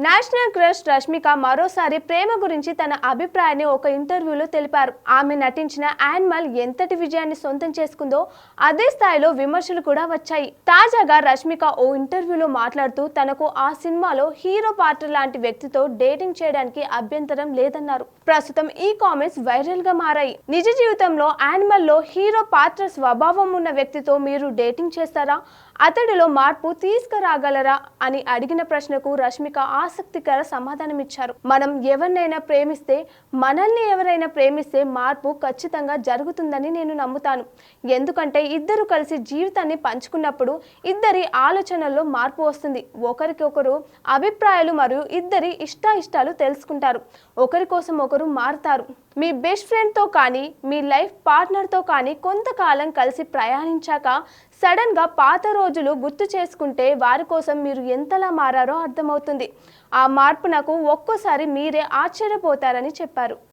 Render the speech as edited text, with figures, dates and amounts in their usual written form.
National crush Rashmika మరోసారి ప్రేమ గురించి తన అభిప్రాయాన్ని ఒక ఇంటర్వ్యూలో తెలిపారు. ఆమె నటించిన యానిమల్ ఎంతటి విజయాన్ని సొంతం చేసుకుందో అదే స్థాయిలో విమర్శలు కూడా వచ్చాయి. తాజాగా రష్మిక ఓ ఇంటర్వ్యూలో మాట్లాడుతూ తనకు ఆ సినిమాలో హీరో పాత్ర లాంటి వ్యక్తితో డేటింగ్ చేయడానికి అభ్యంతరం లేదన్నారు. ప్రస్తుతం ఈ కామెంట్స్ వైరల్ గా మారాయి. నిజ జీవితంలో యానిమల్ లో హీరో పాత్ర స్వభావం ఉన్న వ్యక్తితో మీరు డేటింగ్ చేస్తారా? అతడిలో మార్పు తీసుకురాగలరా అని అడిగిన ప్రశ్నకు రష్మిక ఆసక్తికర సమాధానమిచ్చారు. మనం ఎవరినైనా ప్రేమిస్తే, మనల్ని ఎవరైనా ప్రేమిస్తే మార్పు ఖచ్చితంగా జరుగుతుందని నేను నమ్ముతాను. ఎందుకంటే ఇద్దరు కలిసి జీవితాన్ని పంచుకున్నప్పుడు ఇద్దరి ఆలోచనల్లో మార్పు వస్తుంది. ఒకరికొకరు అభిప్రాయాలు మరియు ఇద్దరి ఇష్టాలు తెలుసుకుంటారు. ఒకరి కోసం ఒకరు మారుతారు. మీ బెస్ట్ ఫ్రెండ్తో కానీ, మీ లైఫ్ పార్ట్నర్తో కానీ కొంతకాలం కలిసి ప్రయాణించాక సడన్ గా పాత రోజులు గుర్తు చేసుకుంటే వారి కోసం మీరు ఎంతలా మారారో అర్థమవుతుంది. ఆ మార్పు నాకు ఒక్కోసారి మీరే ఆశ్చర్యపోతారని చెప్పారు.